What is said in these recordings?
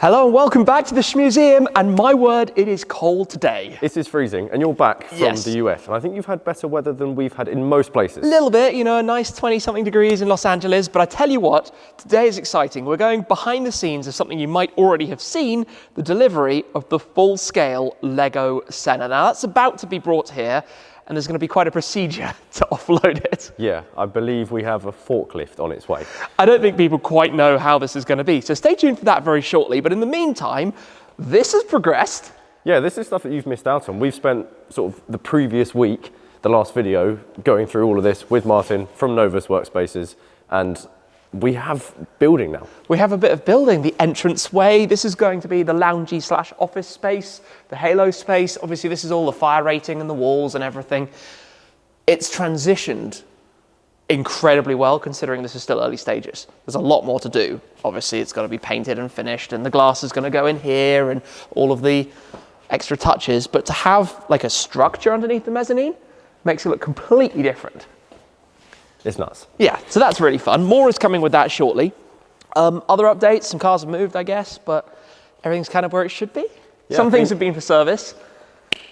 Hello and welcome back to the Shmuseum, and my word, it is cold today. It is freezing, and you're back from the US, and I think you've had better weather than we've had in most places. A little bit, you know, a nice 20-something degrees in Los Angeles, but I tell you what, today is exciting. We're going behind the scenes of something you might already have seen, the delivery of the full-scale LEGO Senna. Now, that's about to be brought here, and there's going to be quite a procedure to offload it. Yeah, I believe we have a forklift on its way. I don't think people quite know how this is going to be, so stay tuned for that very shortly. But in the meantime, this has progressed. Yeah, this is stuff that you've missed out on. We've spent sort of the previous week, the last video, going through all of this with Martin from Novus Workspaces, and we have building now. We have a bit of building, the entranceway. This is going to be the loungy / office space, the halo space. Obviously, this is all the fire rating and the walls and everything. It's transitioned incredibly well, considering this is still early stages. There's a lot more to do. Obviously, it's got to be painted and finished, and the glass is going to go in here and all of the extra touches. But to have like a structure underneath the mezzanine makes it look completely different. It's nuts. Yeah, so that's really fun. More is coming with that shortly. Other updates, some cars have moved, I guess, but everything's kind of where it should be. Yeah, some things have been for service.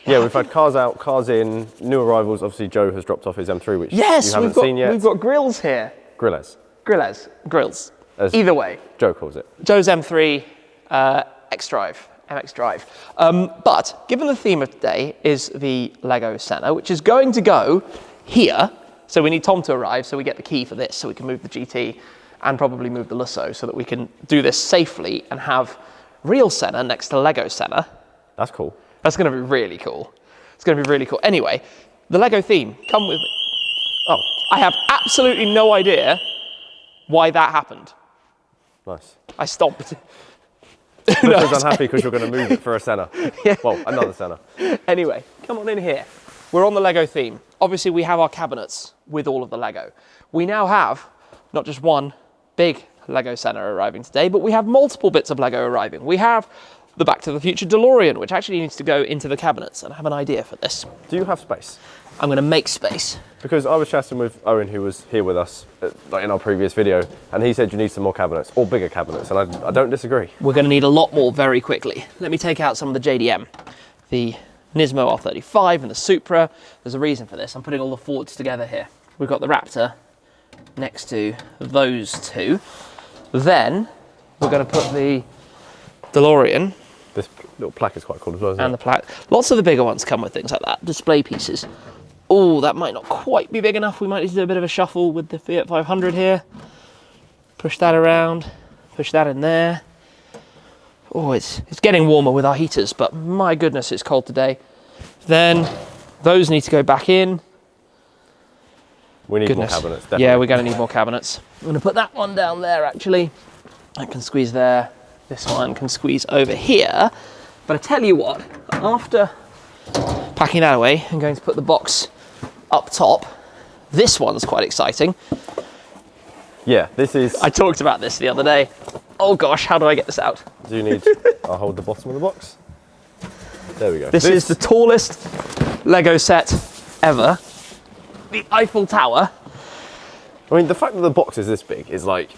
Yeah, we've had cars out, cars in, new arrivals. Obviously, Joe has dropped off his M3, which you haven't seen yet. We've got grills here. Grills. Grills. As Either way. Joe calls it. Joe's M3 MX Drive. But given the theme of today is the LEGO Senna, which is going to go here. So we need Tom to arrive so we get the key for this, so we can move the GT and probably move the Lusso so that we can do this safely and have real Senna next to LEGO Senna. That's cool. That's going to be really cool. It's going to be really cool. Anyway, the LEGO theme, come with me. Oh, I have absolutely no idea why that happened. Nice. I stopped. Luca's unhappy because you're going to move it for a Senna. Yeah. Well, another Senna. Anyway, come on in here. We're on the LEGO theme. Obviously, we have our cabinets with all of the LEGO. We now have not just one big LEGO Senna arriving today, but we have multiple bits of LEGO arriving. We have the Back to the Future DeLorean, which actually needs to go into the cabinets, and I have an idea for this. Do you have space? I'm going to make space. Because I was chatting with Owen, who was here with us in our previous video, and he said you need some more cabinets, or bigger cabinets, and I don't disagree. We're going to need a lot more very quickly. Let me take out some of the JDM. The Nismo R35 and the Supra. There's a reason for this. I'm putting all the Fords together here. We've got the Raptor next to those two. Then we're going to put the DeLorean. This little plaque is quite cool as well, isn't it? And the plaque. Lots of the bigger ones come with things like that, display pieces. Oh, that might not quite be big enough. We might need to do a bit of a shuffle with the Fiat 500 here. Push that around, push that in there. Oh, it's getting warmer with our heaters, but my goodness, it's cold today. Then those need to go back in. We need more cabinets, definitely. Yeah, we're going to need more cabinets. I'm going to put that one down there, actually. That can squeeze there. This one can squeeze over here. But I tell you what, after packing that away, I'm going to put the box up top. This one's quite exciting. Yeah, this is... I talked about this the other day. Oh gosh, how do I get this out? Do you need... I'll hold the bottom of the box. There we go. This is the tallest LEGO set ever. The Eiffel Tower. I mean, the fact that the box is this big is like...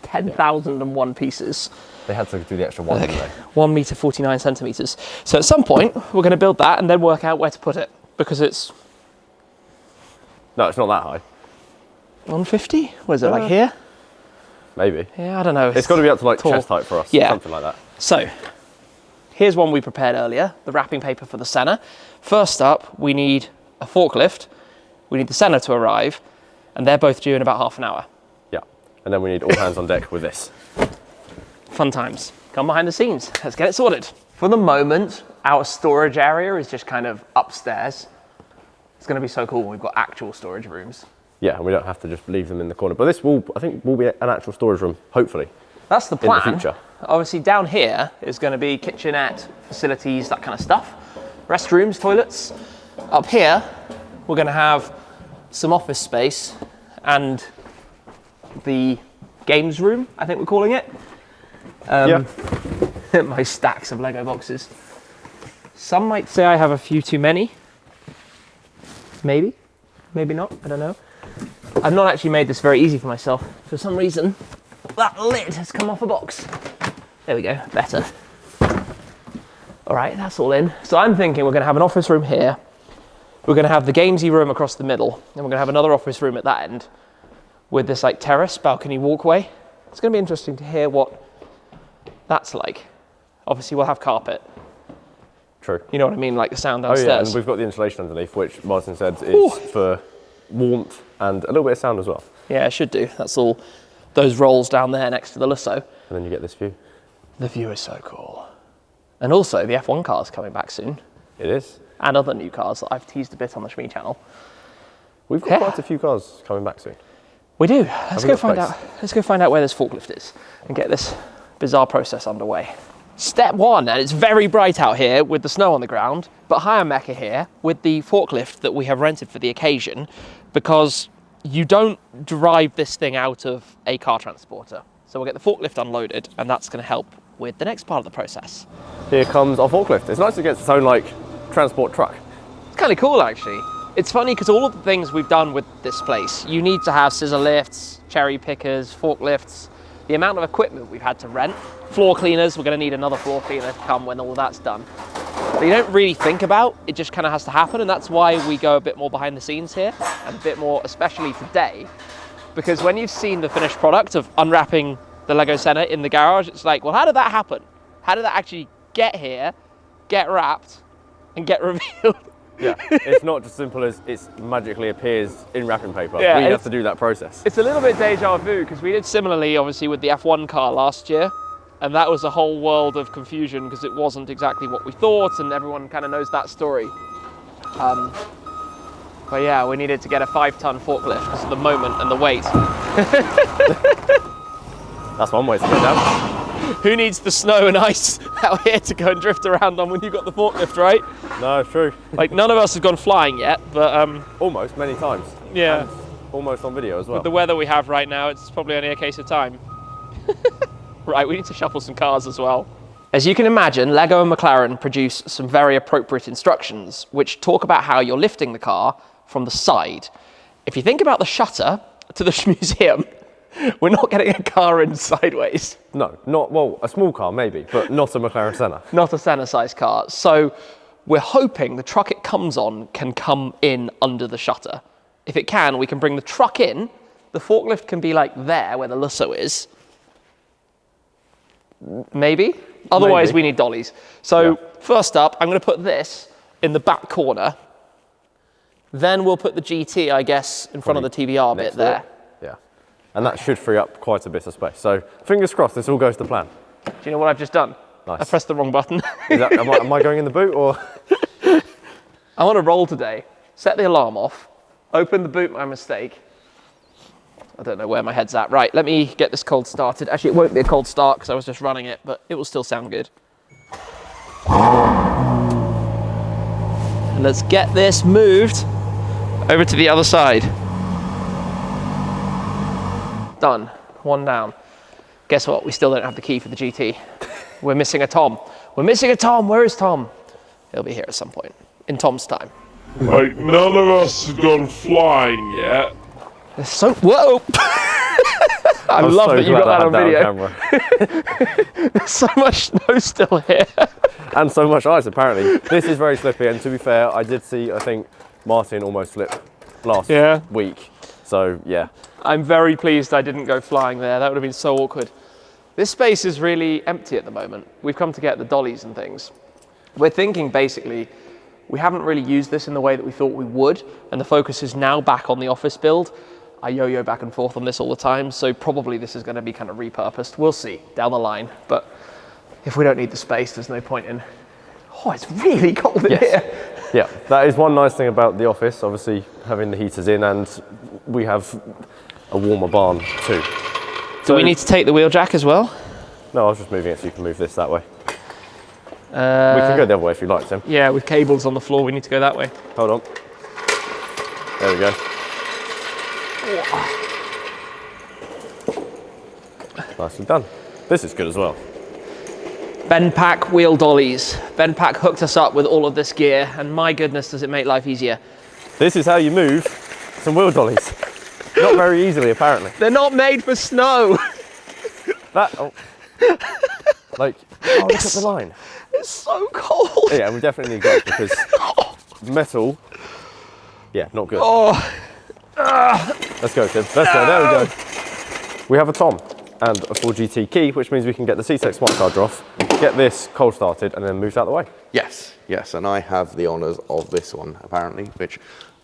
10,001 pieces. They had to do the extra one, didn't they? 1 meter, 49 centimeters. So at some point, we're going to build that and then work out where to put it, because it's... No, it's not that high. 150? What is it, like here? Maybe. Yeah, I don't know. It's got to be up to like tall. chest height for us, Yeah. something like that. So, here's one we prepared earlier, the wrapping paper for the Senna. First up, we need a forklift, we need the Senna to arrive, and they're both due in about half an hour. Yeah, and then we need all hands on deck with this. Fun times. Come behind the scenes, let's get it sorted. For the moment, our storage area is just kind of upstairs. It's going to be so cool when we've got actual storage rooms. Yeah, and we don't have to just leave them in the corner. But this will, I think, will be an actual storage room, hopefully. That's the plan. In the future. Obviously down here is going to be kitchenette, facilities, that kind of stuff. Restrooms, toilets. Up here, we're going to have some office space and the games room, I think we're calling it. My stacks of Lego boxes. Some might say I have a few too many. Maybe, maybe not, I don't know. I've not actually made this very easy for myself. For some reason, that lid has come off a box. There we go, better. All right, that's all in. So I'm thinking we're gonna have an office room here. We're gonna have the gamesy room across the middle, and we're gonna have another office room at that end with this like terrace, balcony walkway. It's gonna be interesting to hear what that's like. Obviously we'll have carpet. True. You know what I mean, like the sound downstairs. Oh yeah, and we've got the insulation underneath, which Martin said is for warmth and a little bit of sound as well. Yeah, it should do. That's all those rolls down there next to the Lusso. And then you get this view. The view is so cool. And also the F1 car is coming back soon. It is. And other new cars that I've teased a bit on the Shmee channel. We've got quite a few cars coming back soon. We do. Let's go find out where this forklift is and get this bizarre process underway. Step one, and it's very bright out here with the snow on the ground, but Hiremech are here with the forklift that we have rented for the occasion, because you don't drive this thing out of a car transporter. So we'll get the forklift unloaded, and that's going to help with the next part of the process. Here comes our forklift. It's nice to get its own like transport truck. It's kind of cool actually. It's funny because all of the things we've done with this place, you need to have scissor lifts, cherry pickers, forklifts, the amount of equipment we've had to rent, floor cleaners, we're going to need another floor cleaner to come when all that's done. But you don't really think about, it just kind of has to happen, and that's why we go a bit more behind the scenes here, and a bit more, especially today, because when you've seen the finished product of unwrapping the LEGO Senna in the garage, it's like, well, how did that happen? How did that actually get here, get wrapped, and get revealed? Yeah, it's not just simple as it magically appears in wrapping paper. Yeah, we have to do that process. It's a little bit deja vu because we did similarly, obviously, with the F1 car last year, and that was a whole world of confusion because it wasn't exactly what we thought, and everyone kind of knows that story. But yeah, we needed to get a 5-ton forklift because of the moment and the weight. That's one way to get down. Who needs the snow and ice out here to go and drift around on when you've got the forklift, right? No, it's true. Like, none of us have gone flying yet, but almost, many times. Yeah. And almost on video as well. With the weather we have right now, it's probably only a case of time. Right, we need to shuffle some cars as well. As you can imagine, LEGO and McLaren produce some very appropriate instructions which talk about how you're lifting the car from the side. If you think about the shutter to the Shmuseum, we're not getting a car in sideways. No, not, well, a small car maybe, but not a McLaren Senna. Not a Senna-sized car. So we're hoping the truck it comes on can come in under the shutter. If it can, we can bring the truck in. The forklift can be like there where the Lusso is. Maybe. Otherwise, we need dollies. So first up, I'm going to put this in the back corner. Then we'll put the GT, I guess, in front of the TBR bit there. Yeah. And that should free up quite a bit of space. So fingers crossed, this all goes to plan. Do you know what I've just done? Nice. I pressed the wrong button. Am I going in the boot or? I'm on a roll today. Set the alarm off. Open the boot by mistake. I don't know where my head's at. Right, let me get this cold started. Actually, it won't be a cold start because I was just running it, but it will still sound good. And let's get this moved over to the other side. Done. One down. Guess what? We still don't have the key for the GT. We're missing a Tom. We're missing a Tom. Where is Tom? He'll be here at some point. In Tom's time. Like, none of us have gone flying yet. There's so... Whoa! I love that you got that on video. There's so much snow still here. And so much ice, apparently. This is very slippy, and to be fair, I did see, I think, Martin almost slipped last week. So, yeah. I'm very pleased I didn't go flying there. That would have been so awkward. This space is really empty at the moment. We've come to get the dollies and things. We're thinking, basically, we haven't really used this in the way that we thought we would, and the focus is now back on the office build. I yo-yo back and forth on this all the time, so probably this is going to be kind of repurposed. We'll see down the line, but if we don't need the space, there's no point in... Oh, it's really cold in here. Yeah, that is one nice thing about the office, obviously having the heaters in, and we have a warmer barn too. Do we need to take the wheel jack as well? No, I was just moving it so you can move this that way. We can go the other way if you like, Tim. Yeah, with cables on the floor, we need to go that way. Hold on. There we go. Nicely done. This is good as well. Ben Pack wheel dollies. Ben Pack hooked us up with all of this gear, and my goodness, does it make life easier. This is how you move some wheel dollies. Not very easily, apparently. They're not made for snow. Like, oh, look at the line. It's so cold. Yeah, we definitely need gloves because metal, yeah, not good. Oh. Let's go, Tim. Let's go. There we go. We have a tonne and a 4GT key, which means we can get the C-Tech smart card off, get this cold started, and then move out the way. Yes, and I have the honours of this one, apparently, which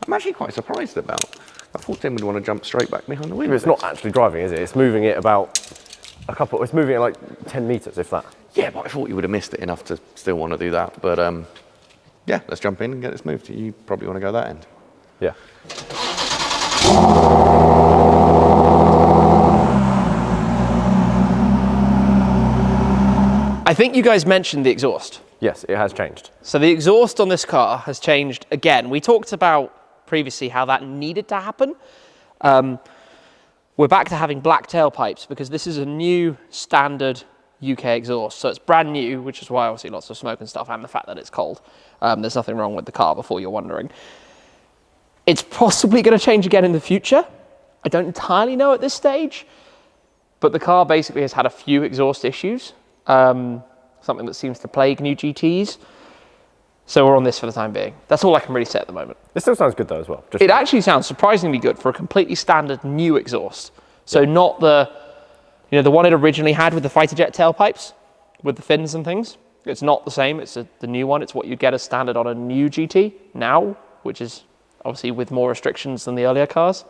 I'm actually quite surprised about. I thought Tim would want to jump straight back behind the wheel. It's not actually driving, is it? It's moving it about it's moving it like 10 metres, if that. Yeah, but I thought you would have missed it enough to still want to do that. But yeah, let's jump in and get this moved. You probably want to go that end. Yeah. I think you guys mentioned the exhaust. Yes, it has changed. So the exhaust on this car has changed again. We talked about previously how that needed to happen. We're back to having black tailpipes because this is a new standard UK exhaust. So it's brand new, which is why obviously lots of smoke and stuff, and the fact that it's cold. There's nothing wrong with the car before you're wondering. It's possibly going to change again in the future. I don't entirely know at this stage, but the car basically has had a few exhaust issues. Something that seems to plague new GTs. So we're on this for the time being. That's all I can really say at the moment. It still sounds good though as well. It actually sounds surprisingly good for a completely standard new exhaust. So not the one it originally had with the fighter jet tailpipes, with the fins and things. It's not the same, it's the new one. It's what you'd get as standard on a new GT now, which is obviously with more restrictions than the earlier cars.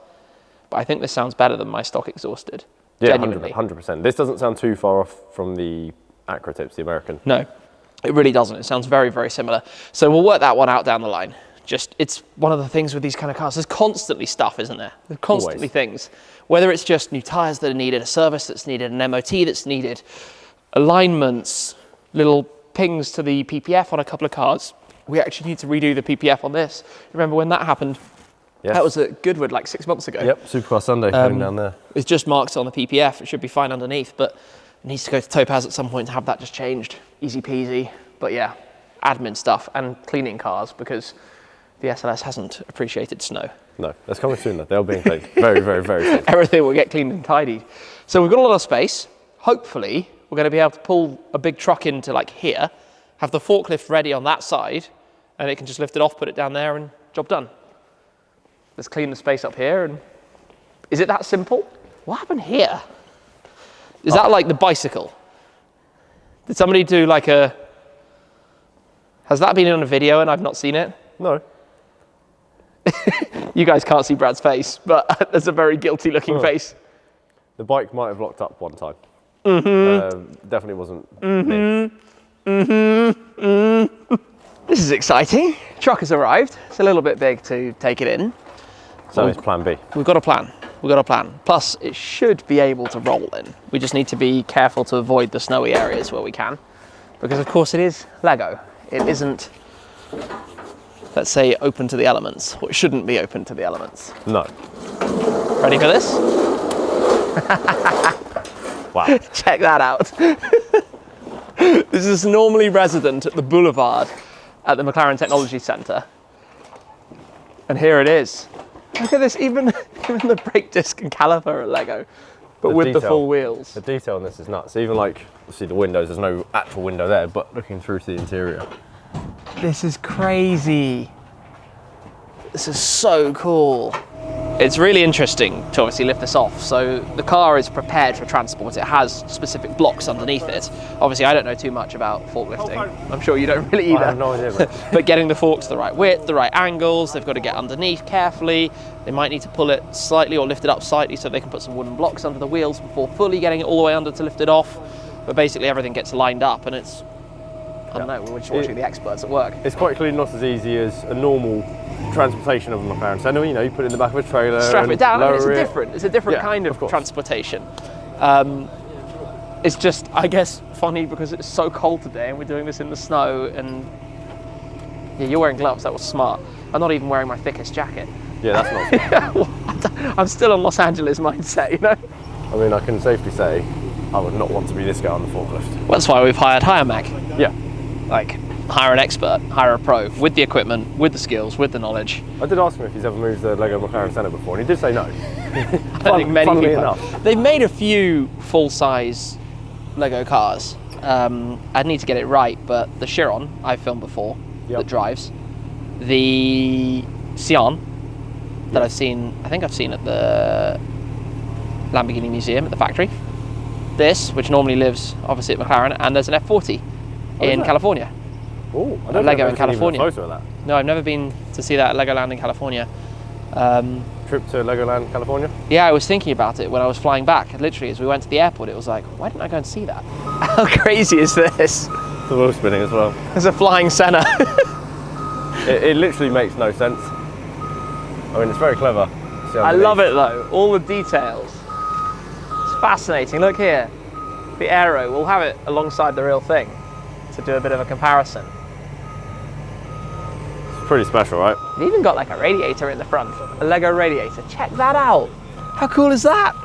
But I think this sounds better than my stock exhaust did. Yeah, genuinely. 100%. This doesn't sound too far off from the Acura tips, the American. No, it really doesn't. It sounds very, very similar. So we'll work that one out down the line. It's one of the things with these kind of cars. There's constantly stuff, isn't there? There's constantly things. Whether it's just new tyres that are needed, a service that's needed, an MOT that's needed, alignments, little pings to the PPF on a couple of cars. We actually need to redo the PPF on this. Remember when that happened? Yes. That was at Goodwood like 6 months ago. Yep, Supercar Sunday going down there. It's just marked on the PPF. It should be fine underneath, but it needs to go to Topaz at some point to have that just changed. Easy peasy. But yeah, admin stuff and cleaning cars because the SLS hasn't appreciated snow. No, that's coming soon though. They'll be cleaned. Very, very, very soon. Everything will get cleaned and tidied. So we've got a lot of space. Hopefully, we're going to be able to pull a big truck into like here, have the forklift ready on that side, and it can just lift it off, put it down there, and job done. Let's clean the space up here. And is it that simple? What happened here? Is that like the bicycle? Did somebody do like a... Has that been on a video and I've not seen it? No. You guys can't see Brad's face, but there's a very guilty looking face. The bike might have locked up one time. Definitely wasn't me. This is exciting. Truck has arrived. It's a little bit big to take it in. So it's plan B. We've got a plan. We've got a plan. Plus, it should be able to roll in. We just need to be careful to avoid the snowy areas where we can. Because, of course, it is Lego. It isn't, let's say, open to the elements. Or it shouldn't be open to the elements. No. Ready for this? Wow. Check that out. This is normally resident at the Boulevard at the McLaren Technology Centre. And here it is. Look at this, even the brake disc and caliper are Lego, but with the full wheels. The detail on this is nuts. Even like, see the windows, there's no actual window there, but looking through to the interior. This is crazy. This is so cool. It's really interesting to obviously lift this off. So the car is prepared for transport. It has specific blocks underneath it. Obviously, I don't know too much about forklifting. I'm sure you don't really either. I have no idea, mate. But getting the forks the right width, the right angles, they've got to get underneath carefully. They might need to pull it slightly or lift it up slightly so they can put some wooden blocks under the wheels before fully getting it all the way under to lift it off. But basically everything gets lined up and it's, I don't know, we're just watching the experts at work. It's quite clearly not as easy as a normal transportation of a McLaren Senna. You know, you put it in the back of a trailer, strap it down. I mean, lower it's a different kind of transportation. It's just, I guess, funny because it's so cold today and we're doing this in the snow. And yeah, you're wearing gloves. That was smart. I'm not even wearing my thickest jacket. Yeah, that's not. I'm still on Los Angeles mindset, you know. I mean, I can safely say I would not want to be this guy on the forklift. Well, that's why we've hired Hiremech. Yeah. Like, hire an expert, hire a pro, with the equipment, with the skills, with the knowledge. I did ask him if he's ever moved the LEGO McLaren Senna before, and he did say no. I don't think many funnily people enough. They've made a few full-size Lego cars. I'd need to get it right, but the Chiron I've filmed before that drives, the Sion that I've seen, I think I've seen at the Lamborghini Museum at the factory. This, which normally lives obviously at McLaren, and there's an F40 in California. Oh, I don't Lego think in California. Even a photo of that. No, I've never been to see that at Legoland in California. Trip to Legoland, California? Yeah, I was thinking about it when I was flying back. Literally, as we went to the airport, it was like, why didn't I go and see that? How crazy is this? The wheel spinning as well. There's a flying Senna. It literally makes no sense. I mean, it's very clever. I love it though, all the details. It's fascinating. Look here, the aero. We'll have it alongside the real thing to do a bit of a comparison. It's pretty special, right? They've even got like a radiator in the front, a Lego radiator. Check that out. How cool is that?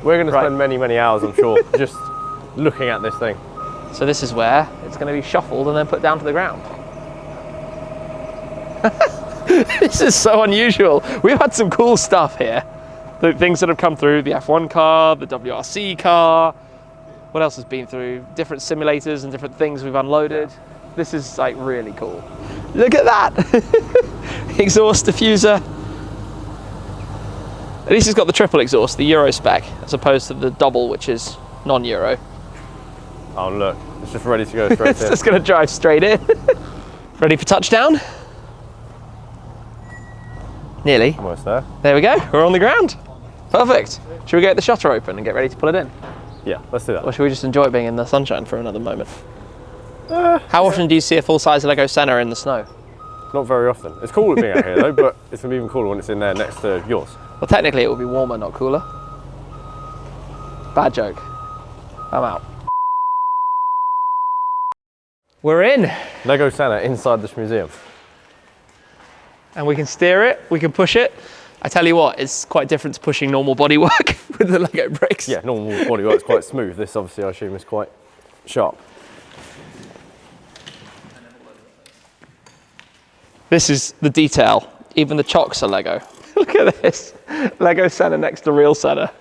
We're going to spend many, many hours, I'm sure, just looking at this thing. So this is where it's going to be shuffled and then put down to the ground. This is so unusual. We've had some cool stuff here. The things that have come through, the F1 car, the WRC car. What else has been through? Different simulators and different things we've unloaded. This is like really cool. Look at that. Exhaust diffuser. At least it's got the triple exhaust, the Euro spec, as opposed to the double, which is non-Euro. Oh look, it's just ready to go straight It's in. just going to drive straight in. Ready for touchdown? Nearly. Almost there. There we go, we're on the ground. Perfect. Should we get the shutter open and get ready to pull it in? Yeah, let's do that. Or should we just enjoy being in the sunshine for another moment? How often do you see a full-size Lego Senna in the snow? Not very often. It's cool being out here though, but it's going to be even cooler when it's in there next to yours. Well, technically it will be warmer, not cooler. Bad joke. I'm out. We're in. Lego Senna inside the Shmuseum. And we can steer it, we can push it. I tell you what, it's quite different to pushing normal bodywork with the Lego bricks. Yeah, normal bodywork's quite smooth. This obviously I assume is quite sharp. This is the detail. Even the chocks are Lego. Look at this. Lego Senna next to real Senna.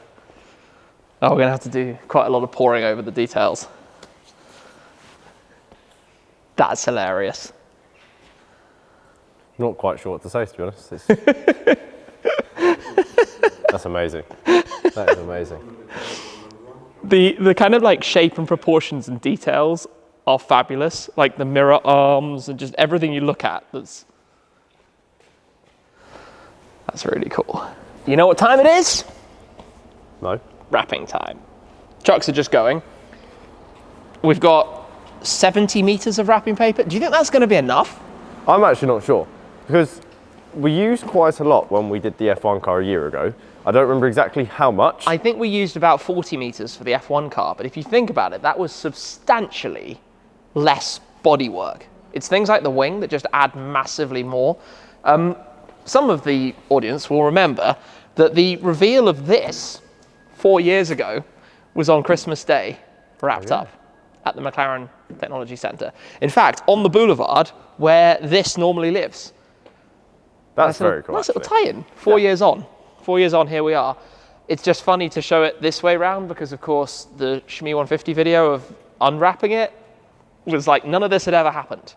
Oh, we're gonna have to do quite a lot of poring over the details. That's hilarious. Not quite sure what to say, to be honest. That's amazing. That is amazing. The kind of like shape and proportions and details are fabulous. Like the mirror arms and just everything you look at. That's really cool. You know what time it is? No? Wrapping time. Trucks are just going. We've got 70 meters of wrapping paper. Do you think that's going to be enough? I'm actually not sure, because we used quite a lot when we did the F1 car a year ago. I don't remember exactly how much. I think we used about 40 meters for the F1 car, but if you think about it, that was substantially less bodywork. It's things like the wing that just add massively more. Some of the audience will remember that the reveal of this 4 years ago was on Christmas Day, wrapped up at the McLaren Technology Centre. In fact, on the boulevard where this normally lives. That's very cool. Nice little tie-in. 4 years on. 4 years on, here we are. It's just funny to show it this way round because, of course, the Shmi 150 video of unwrapping it was like none of this had ever happened.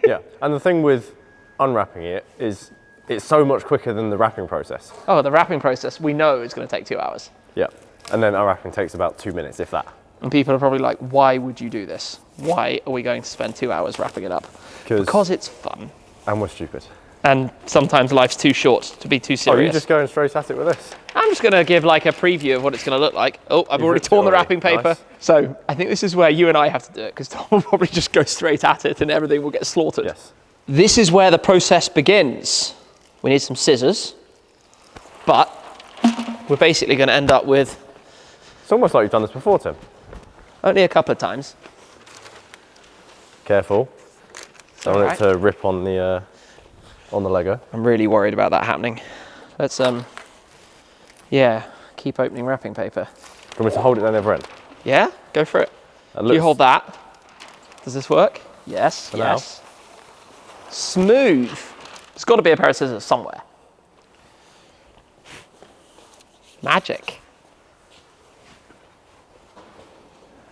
Yeah, and the thing with unwrapping it is it's so much quicker than the wrapping process. Oh, the wrapping process we know is going to take 2 hours. Yeah, and then unwrapping takes about 2 minutes, if that. And people are probably like, why would you do this? Why are we going to spend 2 hours wrapping it up? Because it's fun. And we're stupid. And sometimes life's too short to be too serious. Oh, you're just going straight at it with this? I'm just going to give like a preview of what it's going to look like. Oh, I've already torn the wrapping paper. Nice. So I think this is where you and I have to do it because Tom will probably just go straight at it and everything will get slaughtered. Yes. This is where the process begins. We need some scissors, but we're basically going to end up with... It's almost like you've done this before, Tim. Only a couple of times. Careful. Don't want it to rip on the Lego. I'm really worried about that happening. Let's, yeah, keep opening wrapping paper. Do you want me to hold it down the other end? Yeah, go for it. You hold that. Does this work? Yes, yes. Smooth. There's got to be a pair of scissors somewhere. Magic.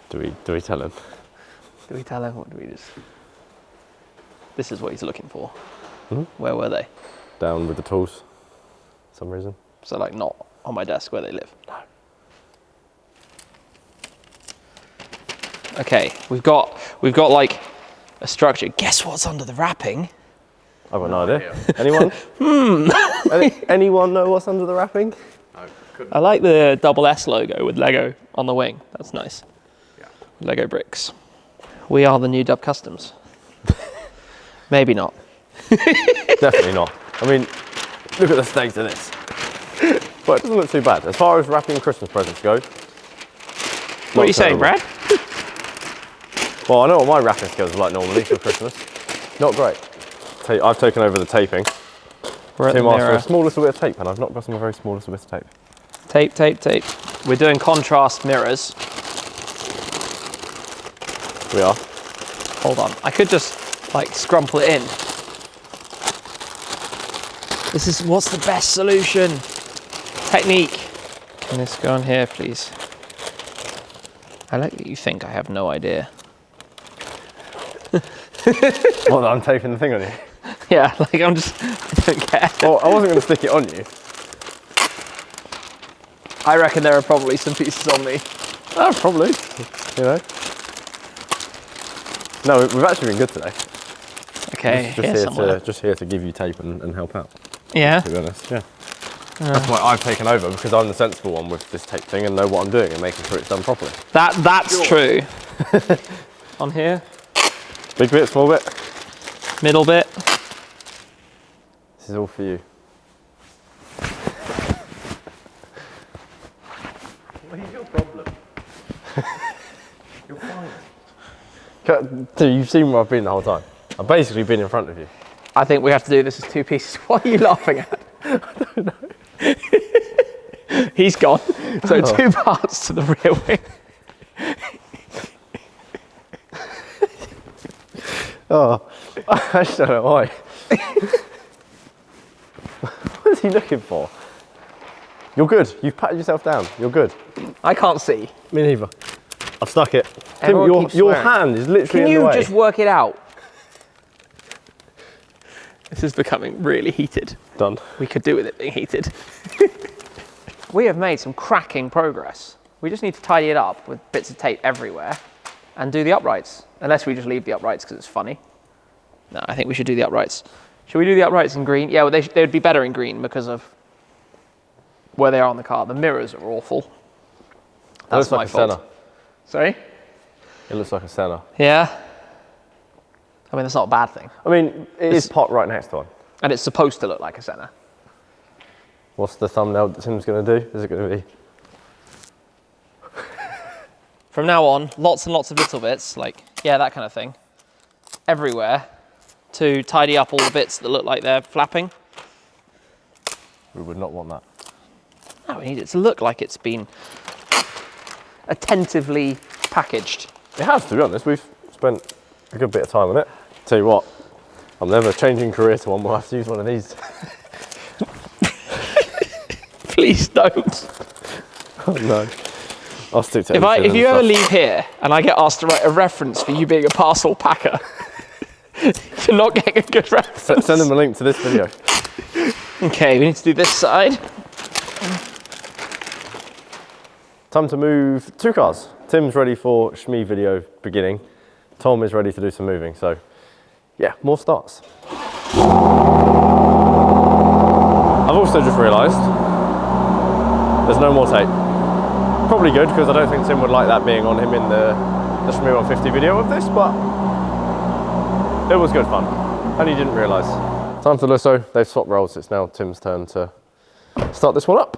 Do we tell him? Do we tell him, or do we just... This is what he's looking for. Where were they? Down with the tools, for some reason. So like not on my desk where they live? No. Okay, we've got like a structure. Guess what's under the wrapping? I've got no idea. Anyone? Anyone know what's under the wrapping? I like the double S logo with Lego on the wing. That's nice. Yeah. Lego bricks. We are the new Dub Customs. Maybe not. Definitely not. I mean, look at the state of this. But it doesn't look too bad. As far as wrapping Christmas presents go. What are you saying, Brad? Well, I know what my wrapping skills are like normally for Christmas. Not great. I've taken over the taping. We're at Tim the asked for mirror. a small little bit of tape, and I've not got a very small little bit of tape. Tape, tape, tape. We're doing contrast mirrors. We are. Hold on. I could just like scrumple it in. This is what's the best solution. Technique. Can this go on here, please? I like that you think I have no idea. Well, I'm taping the thing on you. Yeah, like I don't care. Well, I wasn't going to stick it on you. I reckon there are probably some pieces on me. Oh, probably. You know. No, we've actually been good today. Okay, here somewhere. Just here to give you tape and help out. Yeah. To be honest, yeah. That's why I've taken over, because I'm the sensible one with this tape thing and know what I'm doing and making sure it's done properly. That's true. On here. Big bit, small bit. Middle bit. This is all for you. What is your problem? You're fine. Dude, you've seen where I've been the whole time. I've basically been in front of you. I think we have to do this as two pieces. What are you laughing at? I don't know. He's gone. So 2 parts to the rear wing. Oh, I just don't know why. What is he looking for? You're good. You've patted yourself down. You're good. I can't see. Me neither. I've stuck it. Tim, Everyone keeps your swearing. hand is literally Can in the way. you just work it out? This is becoming really heated. Done. We could do with it being heated. We have made some cracking progress. We just need to tidy it up with bits of tape everywhere and do the uprights. Unless we just leave the uprights because it's funny. No, I think we should do the uprights. Should we do the uprights in green? Yeah, well, they would be better in green because of where they are on the car. The mirrors are awful. That's my fault. Senna. Sorry? It looks like a Senna. Yeah. I mean, that's not a bad thing. I mean, it is pot right next to one. And it's supposed to look like a Senna. What's the thumbnail that Tim's going to do? Is it going to be? From now on, lots and lots of little bits, like, yeah, that kind of thing, everywhere to tidy up all the bits that look like they're flapping. We would not want that. No, we need it to look like it's been attentively packaged. It has, to be honest. We've spent a good bit of time on it. Tell you what, I'm never changing career to one. We'll have to use one of these. Please don't. Oh no. I'll stick to If you ever leave here and I get asked to write a reference for you being a parcel packer, you're not getting a good reference. Send them a link to this video. Okay, we need to do this side. Time to move 2 cars. Tim's ready for Shmee video beginning. Tom is ready to do some moving, so yeah, more starts. I've also just realised there's no more tape. Probably good, because I don't think Tim would like that being on him in the Shmee 150 video of this, but it was good fun, and he didn't realise. Time for Lusso. They've swapped roles. It's now Tim's turn to start this one up.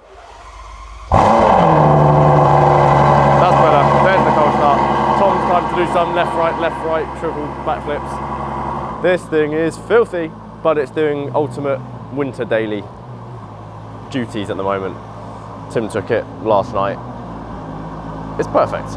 That's better. There's the cold start. Tom's time to do some left, right, triple backflips. This thing is filthy, but it's doing ultimate winter daily duties at the moment. Tim took it last night. It's perfect.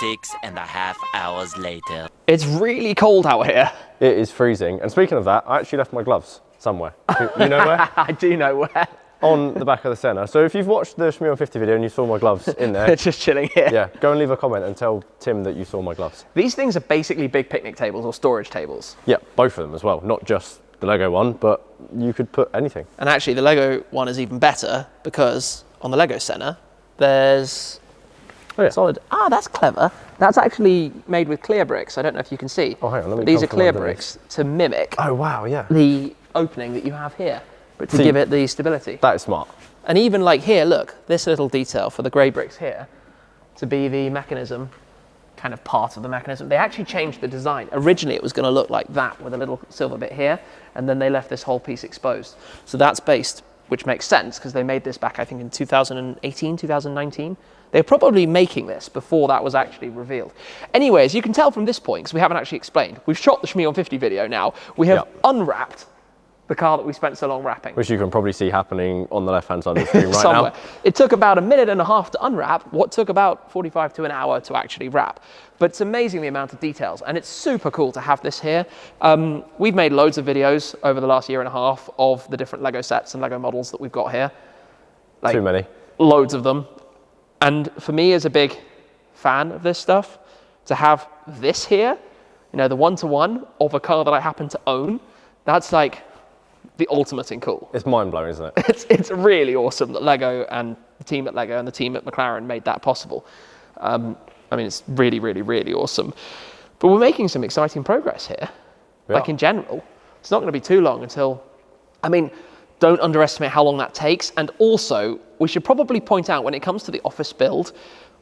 6.5 hours later. It's really cold out here. It is freezing. And speaking of that, I actually left my gloves somewhere. You know where? I do know where. on the back of the Senna. So if you've watched the Shmuseum 50 video and you saw my gloves in there, It's just chilling here. yeah, go and leave a comment and tell Tim that you saw my gloves. These things are basically big picnic tables or storage tables. Yeah, both of them as well, not just the Lego one, but you could put anything. And actually the Lego one is even better because on the Lego Senna, there's solid. Ah, that's clever. That's actually made with clear bricks. I don't know if you can see. Oh, hang on, let me These are come clear from bricks to mimic Oh, wow, yeah. the opening that you have here, but to See, give it the stability. That is smart. And even like here, look, this little detail for the grey bricks here to be the mechanism, kind of part of the mechanism. They actually changed the design. Originally it was going to look like that with a little silver bit here, and then they left this whole piece exposed. So that's based, which makes sense because they made this back, I think, in 2018, 2019. They were probably making this before that was actually revealed. Anyway, as you can tell from this point, because we haven't actually explained, we've shot the Shmuseum 50 video now. We have unwrapped the car that we spent so long wrapping. Which you can probably see happening on the left-hand side of the screen right Somewhere. now. It took about a minute and a half to unwrap, what took about 45 to an hour to actually wrap. But it's amazing the amount of details, and it's super cool to have this here. We've made loads of videos over the last year and a half of the different Lego sets and Lego models that we've got here. Like, Too many. Loads of them. And for me, as a big fan of this stuff, to have this here, you know, the one-to-one of a car that I happen to own, that's like the ultimate in cool. It's mind-blowing, isn't it? It's really awesome that Lego and the team at Lego and the team at McLaren made that possible. I mean, it's really, really, really awesome. But we're making some exciting progress here. Like in general, it's not going to be too long until, I mean, don't underestimate how long that takes. And also, we should probably point out when it comes to the office build,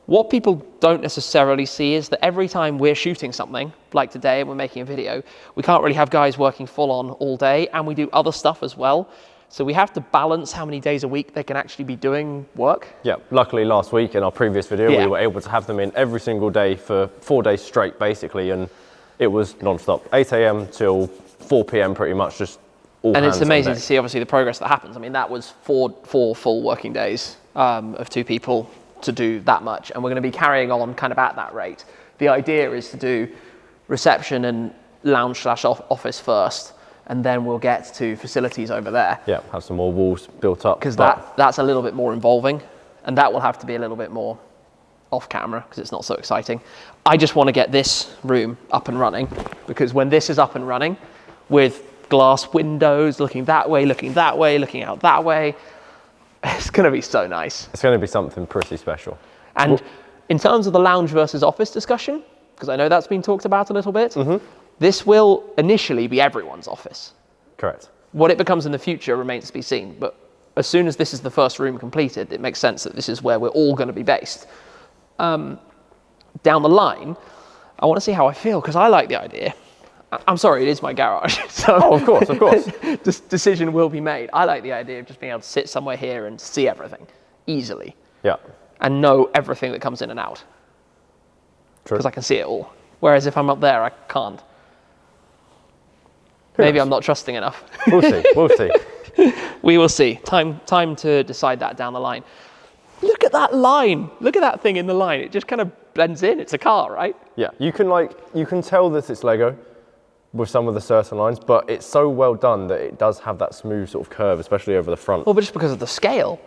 what people don't necessarily see is that every time we're shooting something, like today, and we're making a video, we can't really have guys working full on all day, and we do other stuff as well. So we have to balance how many days a week they can actually be doing work. Yeah, luckily last week in our previous video, we were able to have them in every single day for 4 days straight, basically, and it was non-stop. 8 a.m. till 4 p.m. pretty much, just all hands on deck. And it's amazing to see, obviously, the progress that happens. I mean, that was four full working days of 2 people to do that much, and we're going to be carrying on kind of at that rate. The idea is to do reception and lounge/office first, and then we'll get to facilities over there. Yeah, have some more walls built up. Because that's a little bit more involving, and that will have to be a little bit more off camera because it's not so exciting. I just want to get this room up and running, because when this is up and running with glass windows looking that way, looking out that way, it's going to be so nice. It's going to be something pretty special. And in terms of the lounge versus office discussion, because I know that's been talked about a little bit, this will initially be everyone's office. Correct. What it becomes in the future remains to be seen, but as soon as this is the first room completed, it makes sense that this is where we're all going to be based. Down the line, I want to see how I feel, because I like the idea. I'm sorry, it is my garage. So of course. this decision will be made. I like the idea of just being able to sit somewhere here and see everything easily. Yeah. And know everything that comes in and out. True. Because I can see it all. Whereas if I'm up there, I can't. Maybe I'm not trusting enough. We'll see. We will see. Time to decide that down the line. Look at that line. Look at that thing in the line. It just kind of blends in. It's a car, right? Yeah, you can tell that it's Lego with some of the certain lines, but it's so well done that it does have that smooth sort of curve, especially over the front. Well, but just because of the scale.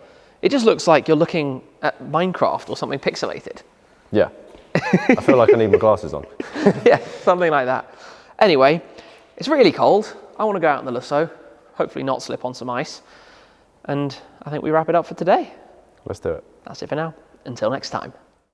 It just looks like you're looking at Minecraft or something pixelated. Yeah. I feel like I need my glasses on. Yeah, something like that. Anyway, it's really cold. I want to go out in the Lusso, hopefully not slip on some ice. And I think we wrap it up for today. Let's do it. That's it for now. Until next time.